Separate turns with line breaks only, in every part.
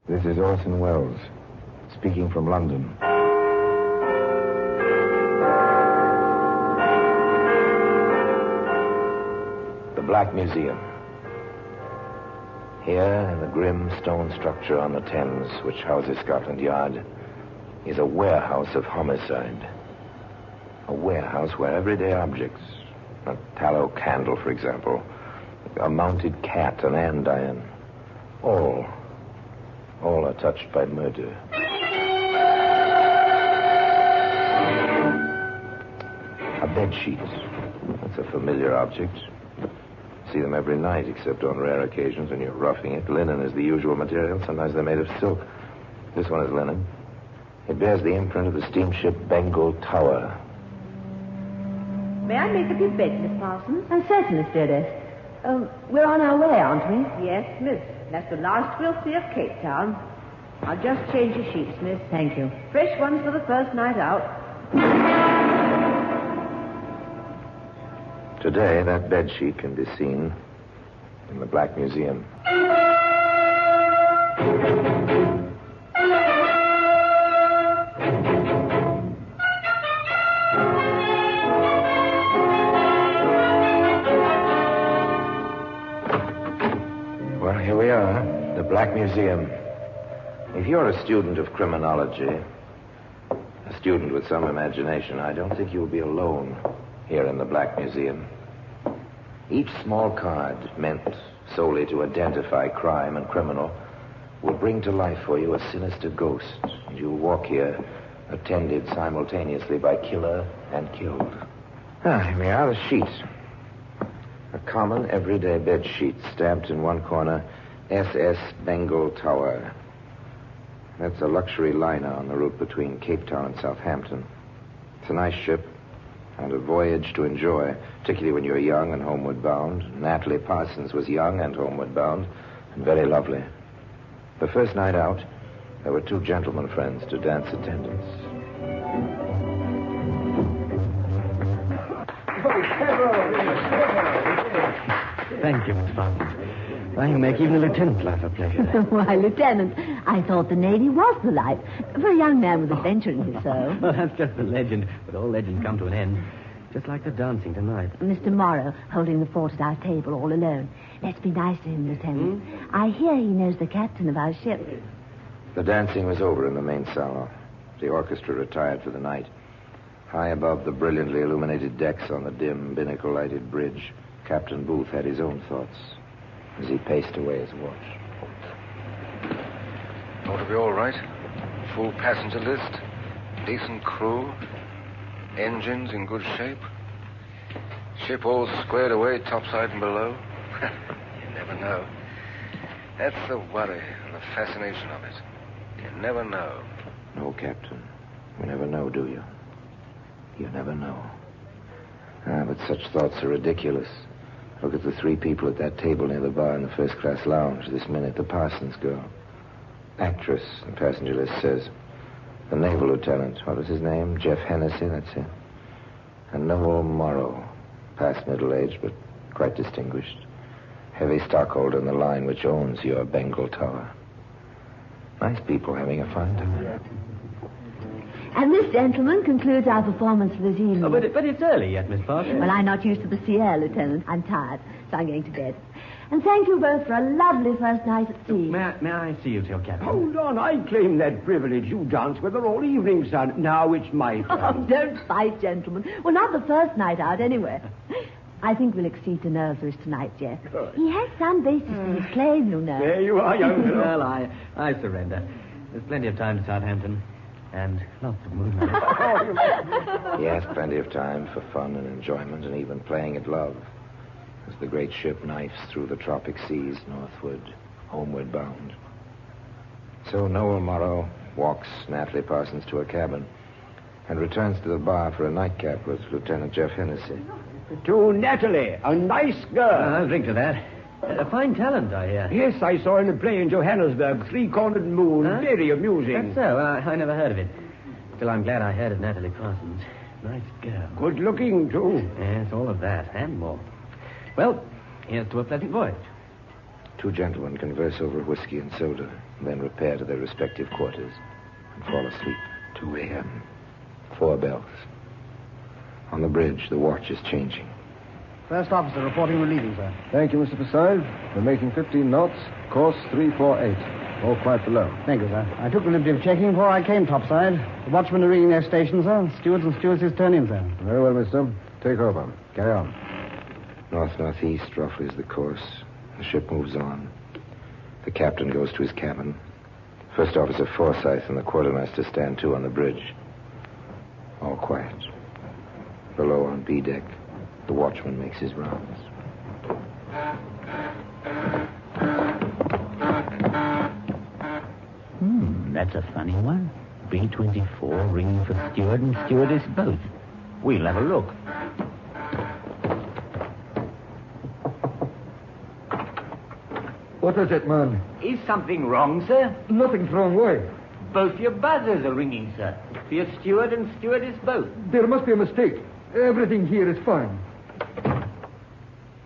This is Orson Welles, speaking from London. The Black Museum. Here, in the grim stone structure on the Thames, which houses Scotland Yard, is a warehouse of homicide. A warehouse where everyday objects, a tallow candle, for example, a mounted cat, an andiron, all are touched by murder. A bedsheet. That's a familiar object. See them every night, except on rare occasions when you're roughing it. Linen is the usual material. Sometimes they're made of silk. This one is linen. It bears the imprint of the steamship Bengal Tower.
May I make up your bed, Miss Parsons?
Certainly, dearest. We're on our way, aren't we?
Yes, miss. That's the last we'll see of Cape Town. I'll just change your sheets, miss.
Thank you.
Fresh ones for the first night out.
Today, that bedsheet can be seen in the Black Museum. Well, here we are, the Black Museum. If you're a student of criminology, a student with some imagination, I don't think you'll be alone here in the Black Museum. Each small card, meant solely to identify crime and criminal, will bring to life for you a sinister ghost, and you'll walk here attended simultaneously by killer and killed. Here we are, the sheet. A common, everyday bed sheet stamped in one corner, SS Bengal Tower. That's a luxury liner on the route between Cape Town and Southampton. It's a nice ship and a voyage to enjoy, particularly when you're young and homeward bound. Natalie Parsons was young and homeward bound, and very lovely. The first night out, there were two gentlemen friends to dance attendance.
Thank you, Miss Parsons. Why, you make even a lieutenant's life a pleasure.
Why, Lieutenant, I thought the Navy was the life for a young man with adventure in his soul.
Well, that's just a legend, but all legends come to an end. Just like the dancing tonight.
Mr. Morrow holding the fort at our table all alone. Let's be nice to him, Lieutenant. I hear he knows the captain of our ship.
The dancing was over in the main salon. The orchestra retired for the night. High above the brilliantly illuminated decks on the dim, binnacle-lighted bridge, Captain Booth had his own thoughts as he paced away his watch.
Ought to be all right. Full passenger list, decent crew, engines in good shape, ship all squared away topside and below. You never know. That's the worry and the fascination of it. You never know.
No, Captain. You never know, do you? You never know. But such thoughts are ridiculous. Look at the three people at that table near the bar in the first-class lounge this minute. The Parsons girl. Actress, the passenger list says. The naval lieutenant. What was his name? Jeff Hennessy, that's it. And Noel Morrow. Past middle age, but quite distinguished. Heavy stockholder in the line which owns your Bengal Tower. Nice people having a fine time.
And this gentleman concludes our performance for this evening.
Oh, but it's early yet, Miss Parsons.
Well, I'm not used to the sea air, Lieutenant. I'm tired, so I'm going to bed. And thank you both for a lovely first night at sea.
May I see you till, Captain?
Hold on, I claim that privilege. You dance with her all evening, son. Now it's my turn.
Oh, don't fight, gentlemen. Well, not the first night out, anyway. I think we'll accede to Nervous tonight, Jeff.
Good.
He has some basis for his claim, you know.
There you are, young fellow.
Well, I surrender. There's plenty of time to Southampton. And lots of moonlight.
Yes, plenty of time for fun and enjoyment and even playing at love as the great ship knifes through the tropic seas northward, homeward bound. So Noel Morrow walks Natalie Parsons to her cabin and returns to the bar for a nightcap with Lieutenant Jeff Hennessy.
To Natalie, a nice girl.
I'll drink to that. A fine talent, I hear.
Yes, I saw in a play in Johannesburg, Three-Cornered Moon.
Huh?
Very amusing.
That's so. I never heard of it. Still, I'm glad I heard of Natalie Parsons. Nice girl.
Good looking, too.
Yes, all of that, and more. Well, here's to a pleasant voyage.
Two gentlemen converse over whiskey and soda. then repair to their respective quarters and fall asleep. 2 a.m. 4 bells. On the bridge, the watch is changing.
First officer reporting relieving, sir.
Thank you, Mr. Forsyth. We're making 15 knots, course 348. All quiet below.
Thank you, sir. I took the liberty of checking before I came topside. The watchmen are ringing their stations, sir. Stewards and stewardesses turn in, sir.
Very well, mister. Take over. Carry on.
North-northeast, roughly, is the course. The ship moves on. The captain goes to his cabin. First Officer Forsyth and the quartermaster stand to on the bridge. All quiet. Below on B deck, the watchman makes his rounds.
That's a funny one. B-24 ringing for steward and stewardess both. We'll have a look.
What is it, man?
Is something wrong, sir?
Nothing's wrong. Why?
Both your buzzers are ringing, sir. For your steward and stewardess both.
There must be a mistake. Everything here is fine.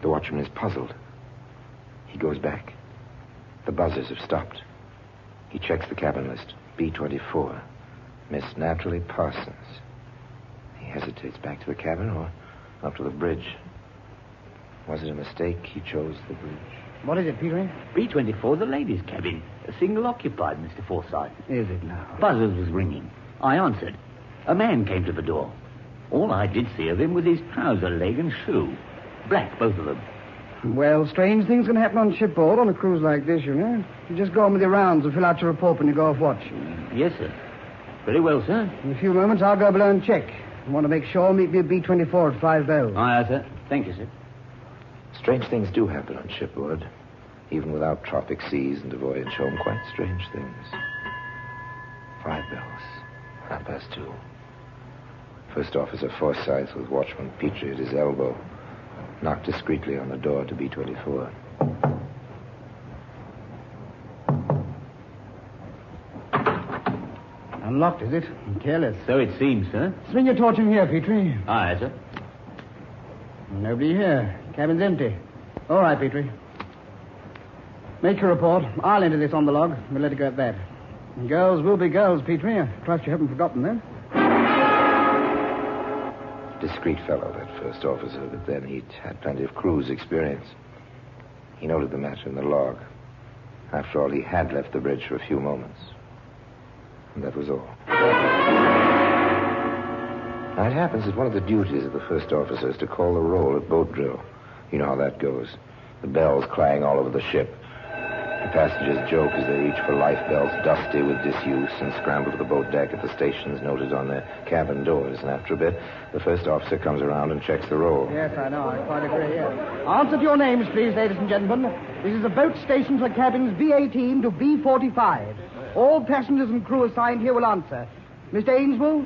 The watchman is puzzled. He goes back. The buzzers have stopped. He checks the cabin list. B-24. Miss Natalie Parsons. He hesitates. Back to the cabin or up to the bridge? Was it a mistake he chose the bridge?
What is it, Peter?
B-24, the ladies' cabin. A single occupied, Mr. Forsyth.
Is it now?
Buzzers was ringing. I answered. A man came to the door. All I did see of him was his trouser leg and shoe. Black, both of them.
Well, strange things can happen on shipboard on a cruise like this, you know. You just go on with your rounds and fill out your report when you go off watch.
Yes, sir. Very well, sir.
In a few moments, I'll go below and check. You want to make sure, meet me at B-24 at 5 bells.
Aye, sir. Thank you, sir.
Strange things do happen on shipboard. Even without tropic seas and a voyage home, quite strange things. 5 bells. 2:30. First Officer Forsyth, with Watchman Petrie at his elbow, knocked discreetly on the door to B-24.
Unlocked, is it? Careless.
So it seems, sir.
Swing your torch in here, Petrie.
Aye, sir.
Nobody here. Cabin's empty. All right, Petrie. Make your report. I'll enter this on the log. We'll let it go at that. And girls will be girls, Petrie. I trust you haven't forgotten them.
Discreet fellow, that first officer, but then he'd had plenty of cruise experience. He noted the matter in the log. After all, he had left the bridge for a few moments. And that was all. Now, it happens that one of the duties of the first officer is to call the roll at boat drill. You know how that goes. The bells clang all over the ship. The passengers joke as they reach for life belts dusty with disuse and scramble to the boat deck at the stations noted on their cabin doors. And after a bit, the first officer comes around and checks the roll.
Yes, I know. I quite agree, yes. Answer to your names, please, ladies and gentlemen. This is a boat station for cabins B-18 to B-45. All passengers and crew assigned here will answer. Mr. Ainsworth?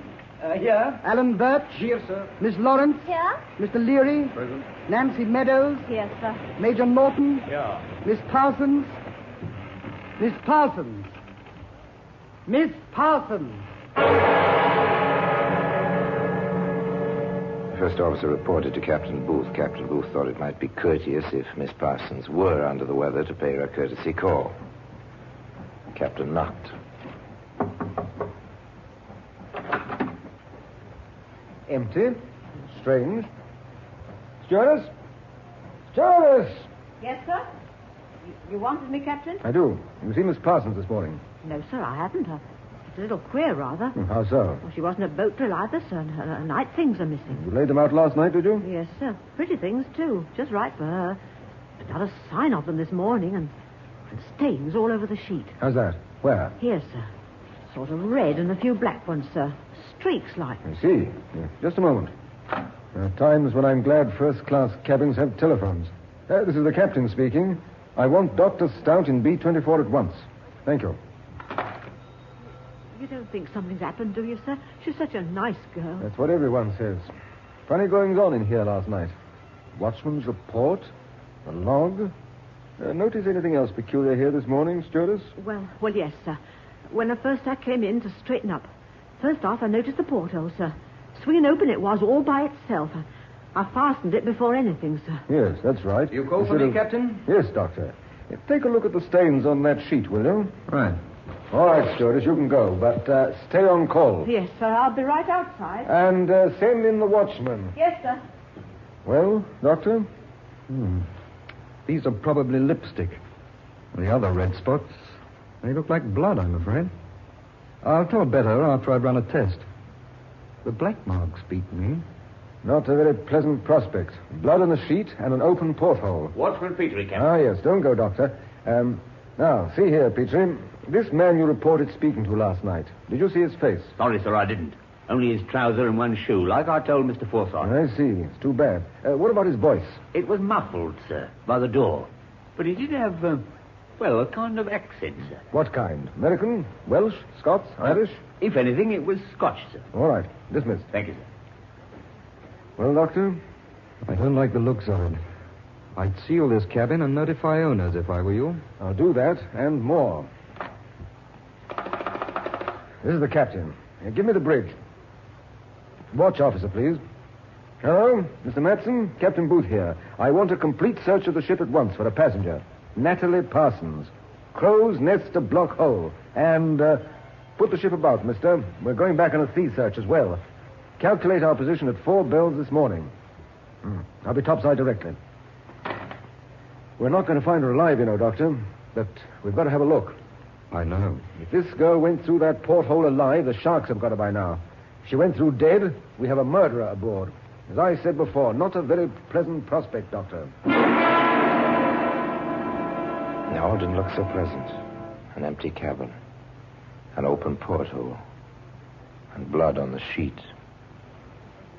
Here.
Alan Birch?
Here, sir.
Miss Lawrence?
Here?
Mr. Leary?
Present.
Nancy Meadows?
Yes, sir.
Major Norton?
Yeah.
Miss Parsons? Miss Parsons? Miss Parsons?
The first officer reported to Captain Booth. Captain Booth thought it might be courteous if Miss Parsons were under the weather to pay her a courtesy call. The captain knocked.
Empty. Strange. Stewardess? Stewardess!
Yes, sir? You wanted me, Captain?
I do. You see Miss Parsons this morning?
No, sir, I haven't. It's a little queer, rather.
How so?
Well, she wasn't at boat drill either, sir, and her night things are missing.
You laid them out last night, did you?
Yes, sir. Pretty things, too. Just right for her. But not a sign of them this morning, and stains all over the sheet.
How's that? Where?
Here, sir. Sort of red and a few black ones, sir. Streaks like.
I see. Just a moment. There are times when I'm glad first-class cabins have telephones. This is the captain speaking. I want Dr. Stout in B-24 at once. Thank you.
You don't think something's happened, do you, sir? She's such a nice girl.
That's what everyone says. Funny goings-on in here last night. Watchman's report, a log. Notice anything else peculiar here this morning, stewardess?
Well, yes, sir. When I came in to straighten up, first off, I noticed the porthole, sir. Swinging open it was all by itself. I fastened it before anything, sir.
Yes, that's right.
You call for me, Captain?
Yes, Doctor. Take a look at the stains on that sheet, will you?
Right.
All right, stewardess, you can go, but stay on call.
Yes, sir. I'll be right outside.
And send in the watchman.
Yes, sir.
Well, Doctor?
These are probably lipstick. The other red spots, they look like blood, I'm afraid. I'll tell better after I've run a test. The black marks beat me.
Not a very pleasant prospect. Blood on the sheet and an open porthole.
Watchman Petrie, Captain.
Ah, yes. Don't go, Doctor. Now, see here, Petrie. This man you reported speaking to last night. Did you see his face?
Sorry, sir, I didn't. Only his trouser and one shoe, like I told Mr. Forsyth.
I see. It's too bad. What about his voice?
It was muffled, sir, by the door. But he did have, a kind of accent, sir.
What kind? American? Welsh? Scots? Irish?
If anything, it was Scotch, sir.
All right. Dismissed.
Thank you, sir.
Well, Doctor?
I don't like the looks of it. I'd seal this cabin and notify owners if I were you.
I'll do that and more. This is the captain. Give me the bridge. Watch officer, please. Hello, Mr. Matson. Captain Booth here. I want a complete search of the ship at once for a passenger. Natalie Parsons. Crow's Nest a block hole. And, put the ship about, mister. We're going back on a sea search as well. Calculate our position at 4 bells this morning. I'll be topside directly. We're not going to find her alive, you know, Doctor. But we've got to have a look.
I know.
If this girl went through that porthole alive, the sharks have got her by now. If she went through dead, we have a murderer aboard. As I said before, not a very pleasant prospect, Doctor.
No, it didn't look so pleasant. An empty cabin. An open porthole. And blood on the sheet.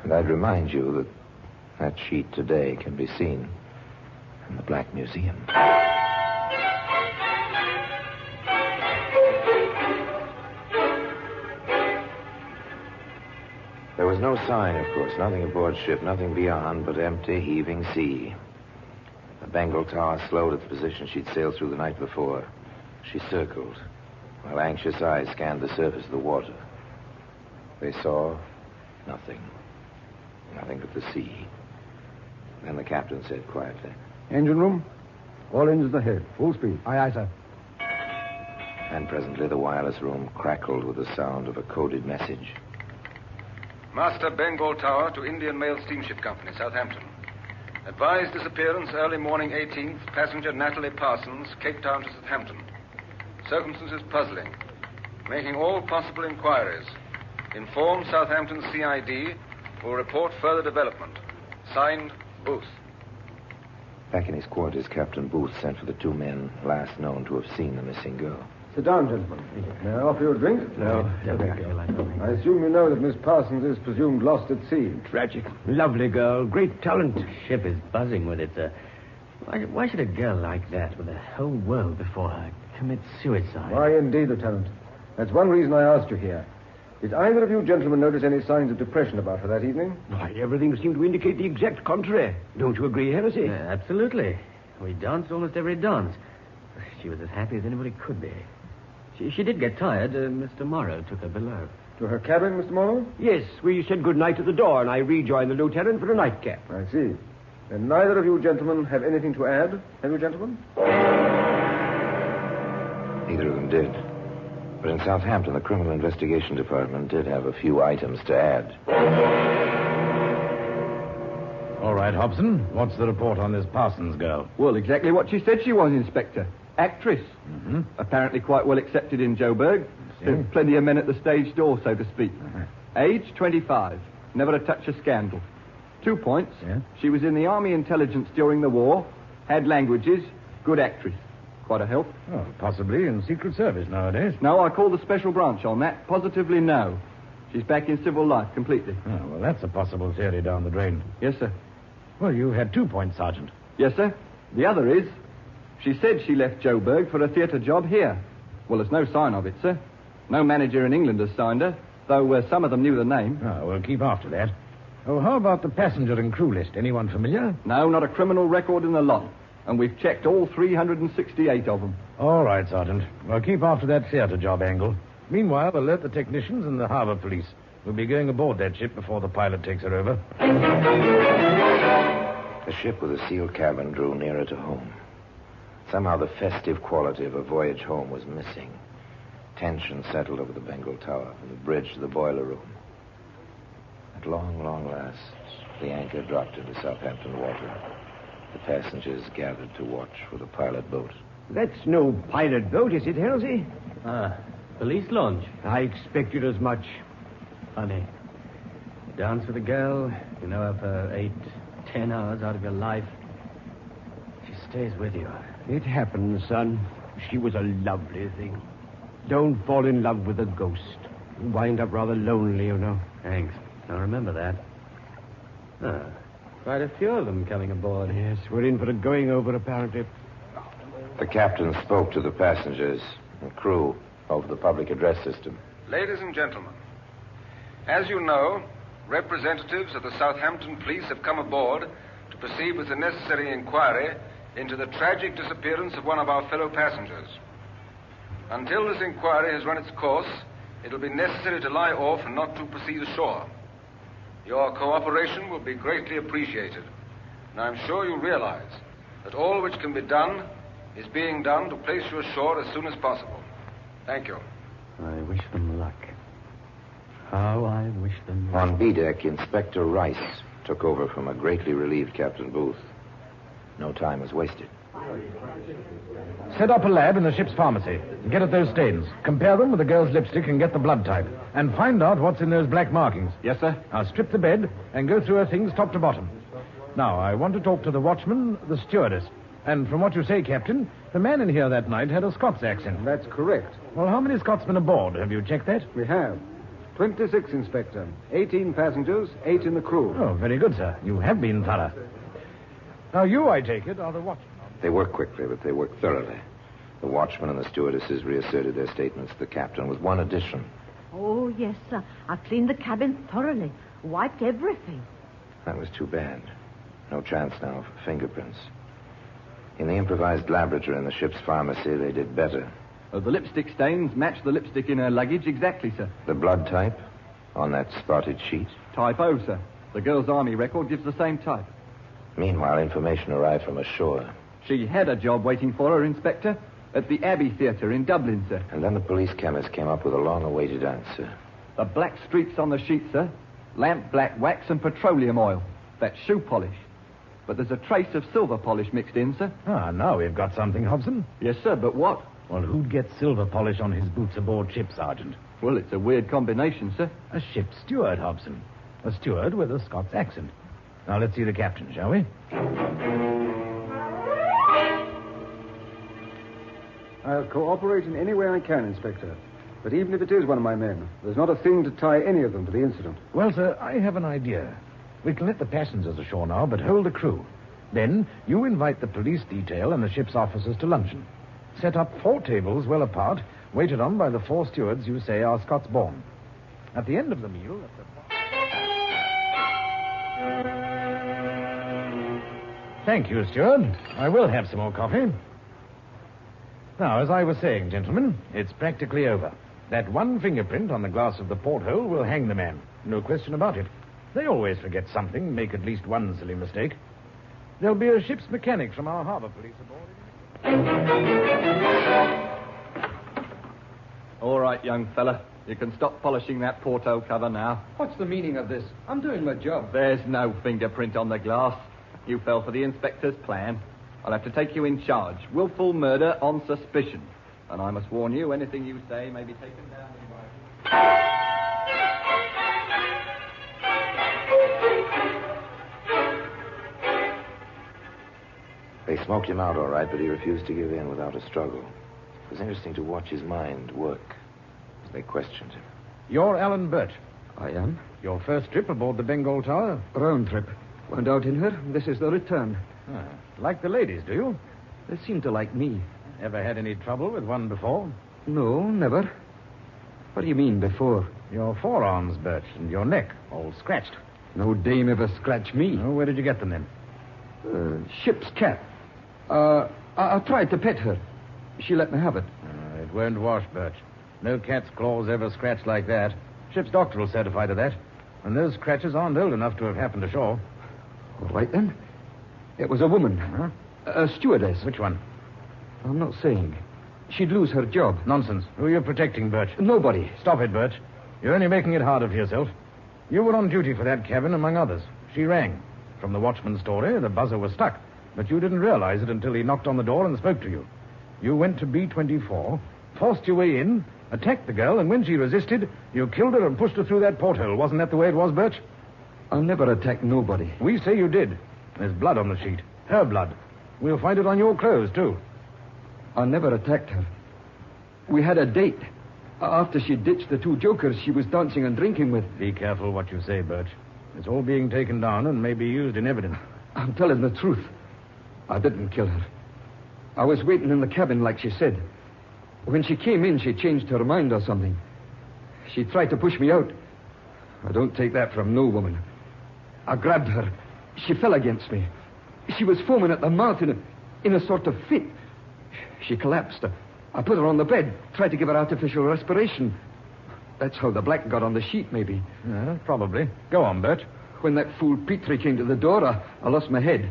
And I'd remind you that sheet today can be seen in the Black Museum. There was no sign, of course, nothing aboard ship, nothing beyond but empty, heaving sea. The Bengal Tower slowed its position she'd sailed through the night before. She circled, while anxious eyes scanned the surface of the water. They saw nothing. Nothing but the sea. Then the captain said quietly,
Engine room? All engines ahead. Full speed.
Aye, aye, sir.
and presently the wireless room crackled with the sound of a coded message.
Master Bengal Tower to Indian Mail Steamship Company, Southampton. Advised disappearance early morning 18th, passenger Natalie Parsons, Cape Town to Southampton. Circumstances puzzling. Making all possible inquiries. Inform Southampton CID. Will report further development. Signed, Booth.
Back in his quarters, Captain Booth sent for the two men last known to have seen the missing girl.
Sit down, gentlemen. May I offer you a drink?
No.
I assume you know that Miss Parsons is presumed lost at sea.
Tragic. Lovely girl. Great talent.
The ship is buzzing with it. Why should a girl like that, with the whole world before her, commit suicide?
Why, indeed, Lieutenant. That's one reason I asked you here. Did either of you gentlemen notice any signs of depression about her that evening?
Why, everything seemed to indicate the exact contrary. Don't you agree, Heresy?
Absolutely. We danced almost every dance. She was as happy as anybody could be. She did get tired. Mr. Morrow took her below.
To her cabin, Mr. Morrow?
Yes, we said good night at the door, and I rejoined the lieutenant for a nightcap.
I see. And neither of you gentlemen have anything to add, have you, gentlemen?
Neither of them did. But in Southampton, the Criminal Investigation Department did have a few items to add.
All right, Hobson. What's the report on this Parsons girl?
Well, exactly what she said she was, Inspector. Actress.
Mm-hmm.
Apparently quite well accepted in Joburg. There's plenty of men at the stage door, so to speak. Age, 25. Never a touch of scandal. 2 points.
Yeah?
She was in the Army Intelligence during the war. Had languages. Good actress. Quite a help.
Oh, possibly in Secret Service nowadays.
No, I call the special branch on that. Positively no. She's back in civil life completely.
Oh, well, that's a possible theory down the drain.
Yes, sir.
Well, you had 2 points, Sergeant.
Yes, sir. The other is, she said she left Joburg for a theatre job here. Well, there's no sign of it, sir. No manager in England has signed her, though some of them knew the name.
Oh, we'll keep after that. Oh, how about the passenger and crew list? Anyone familiar?
No, not a criminal record in the lot. And we've checked all 368 of them.
All right, Sergeant. Well, keep after that theatre job angle. Meanwhile, alert the technicians and the harbor police. We'll be going aboard that ship before the pilot takes her over.
The ship with a sealed cabin drew nearer to home. Somehow the festive quality of a voyage home was missing. Tension settled over the Bengal Tower, from the bridge to the boiler room. At long, long last, the anchor dropped into Southampton water. The passengers gathered to watch for the pilot boat.
That's no pilot boat, is it, Halsey?
Police launch.
I expected as much.
Funny. Dance with a girl, you know her for 8, 10 hours out of your life. She stays with you.
It happens, son. She was a lovely thing. Don't fall in love with a ghost. You wind up rather lonely, you know.
Thanks. I'll remember that. Quite a few of them coming aboard.
Yes, we're in for a going over, apparently.
The captain spoke to the passengers and crew over the public address system.
Ladies and gentlemen, as you know, representatives of the Southampton police have come aboard to proceed with the necessary inquiry into the tragic disappearance of one of our fellow passengers. Until this inquiry has run its course, it will be necessary to lie off and not to proceed ashore. Your cooperation will be greatly appreciated, and I'm sure you realize that all which can be done is being done to place you ashore as soon as possible. Thank you.
I wish them luck. How I wish them luck.
On B-deck, Inspector Rice took over from a greatly relieved Captain Booth. No time was wasted.
Set up a lab in the ship's pharmacy. Get at those stains. Compare them with the girl's lipstick and get the blood type. And find out what's in those black markings.
Yes, sir.
Now strip the bed and go through her things top to bottom. Now, I want to talk to the watchman, the stewardess. And from what you say, Captain, the man in here that night had a Scots accent.
That's correct.
Well, how many Scotsmen aboard? Have you checked that?
We have. 26, Inspector. 18 passengers, 8 in the crew.
Oh, very good, sir. You have been thorough. Now, you, I take it, are the watchman.
They worked quickly, but they worked thoroughly. The watchman and the stewardesses reasserted their statements to the captain with one addition.
Oh, yes, sir. I've cleaned the cabin thoroughly. Wiped everything.
That was too bad. No chance now for fingerprints. In the improvised laboratory in the ship's pharmacy, they did better.
The lipstick stains match the lipstick in her luggage exactly, sir.
The blood type on that spotted sheet?
Type O, sir. The girl's army record gives the same type.
Meanwhile, information arrived from ashore.
She had a job waiting for her, Inspector, at the Abbey Theatre in Dublin, sir.
And then the police chemist came up with a long-awaited answer.
The black streaks on the sheet, sir. Lamp black wax and petroleum oil. That's shoe polish. But there's a trace of silver polish mixed in, sir.
Ah, now we've got something, Hobson.
Yes, sir, but what?
Well, who'd get silver polish on his boots aboard ship, Sergeant?
Well, it's a weird combination, sir.
A ship steward, Hobson. A steward with a Scots accent. Now, let's see the captain, shall we?
I'll cooperate in any way I can, Inspector. But even if it is one of my men, there's not a thing to tie any of them to the incident.
Well, sir, I have an idea. We can let the passengers ashore now, but hold the crew. Then you invite the police detail and the ship's officers to luncheon. Set up 4 tables well apart, waited on by the 4 stewards you say are Scots-born. At the end of the meal... Thank you, steward. I will have some more coffee. Now, as I was saying, gentlemen, it's practically over. That one fingerprint on the glass of the porthole will hang the man. No question about it. They always forget something, make at least one silly mistake. There'll be a ship's mechanic from our harbor police aboard.
All right, young fella. You can stop polishing that porthole cover now.
What's the meaning of this? I'm doing my job.
There's no fingerprint on the glass. You fell for the inspector's plan. I'll have to take you in charge. Willful murder on suspicion. And I must warn you, anything you say may be taken down in writing.
They smoked him out all right, but he refused to give in without a struggle. It was interesting to watch his mind work as they questioned him.
You're Alan Burt.
I am.
Your first trip aboard the Bengal Tower?
Round trip. Went out in her. This is the return.
Ah, like the ladies, do you?
They seem to like me.
Ever had any trouble with one before?
No, never. What do you mean, before?
Your forearms, Bert, and your neck, all scratched.
No dame ever scratched me.
Oh, where did you get them then?
Ship's cat. I tried to pet her. She let me have it.
It won't wash, Bert. No cat's claws ever scratched like that. Ship's doctor will certify to that. And those scratches aren't old enough to have happened ashore.
All right, then. It was a woman.
Huh?
A stewardess.
Which one?
I'm not saying. She'd lose her job.
Nonsense. Who are you protecting, Birch?
Nobody.
Stop it, Birch. You're only making it harder for yourself. You were on duty for that cabin, among others. She rang. From the watchman's story, the buzzer was stuck. But you didn't realize it until he knocked on the door and spoke to you. You went to B24, forced your way in, attacked the girl, and when she resisted, you killed her and pushed her through that porthole. Wasn't that the way it was, Birch?
I never attacked nobody.
We say you did. There's blood on the sheet. Her blood. We'll find it on your clothes, too.
I never attacked her. We had a date. After she ditched the two jokers she was dancing and drinking with.
Be careful what you say, Birch. It's all being taken down and may be used in evidence.
I'm telling the truth. I didn't kill her. I was waiting in the cabin like she said. When she came in, she changed her mind or something. She tried to push me out. I don't take that from no woman. I grabbed her. She fell against me. She was foaming at the mouth in a sort of fit. She collapsed. I put her on the bed, tried to give her artificial respiration. That's how the black got on the sheet, maybe.
Yeah, probably. Go on, Birch.
When that fool Petrie came to the door, I lost my head.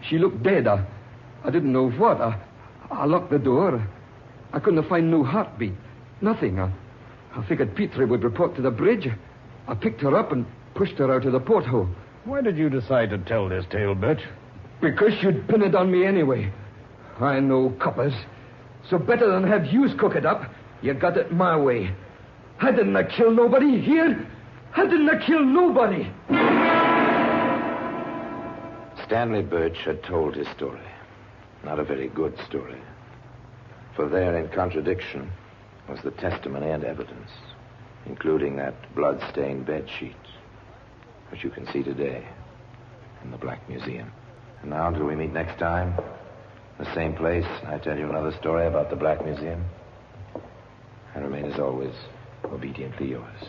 She looked dead. I didn't know what. I locked the door. I couldn't find no heartbeat. Nothing. I figured Petrie would report to the bridge. I picked her up and pushed her out of the porthole.
Why did you decide to tell this tale, Birch?
Because you'd pin it on me anyway. I know coppers. So better than have yous cook it up, you got it my way. I didn't kill nobody here. I didn't kill nobody.
Stanley Birch had told his story. Not a very good story. For there, in contradiction, was the testimony and evidence, including that blood-stained bedsheet, which you can see today in the Black Museum. And now, until we meet next time, the same place, I tell you another story about the Black Museum. I remain, as always, obediently yours.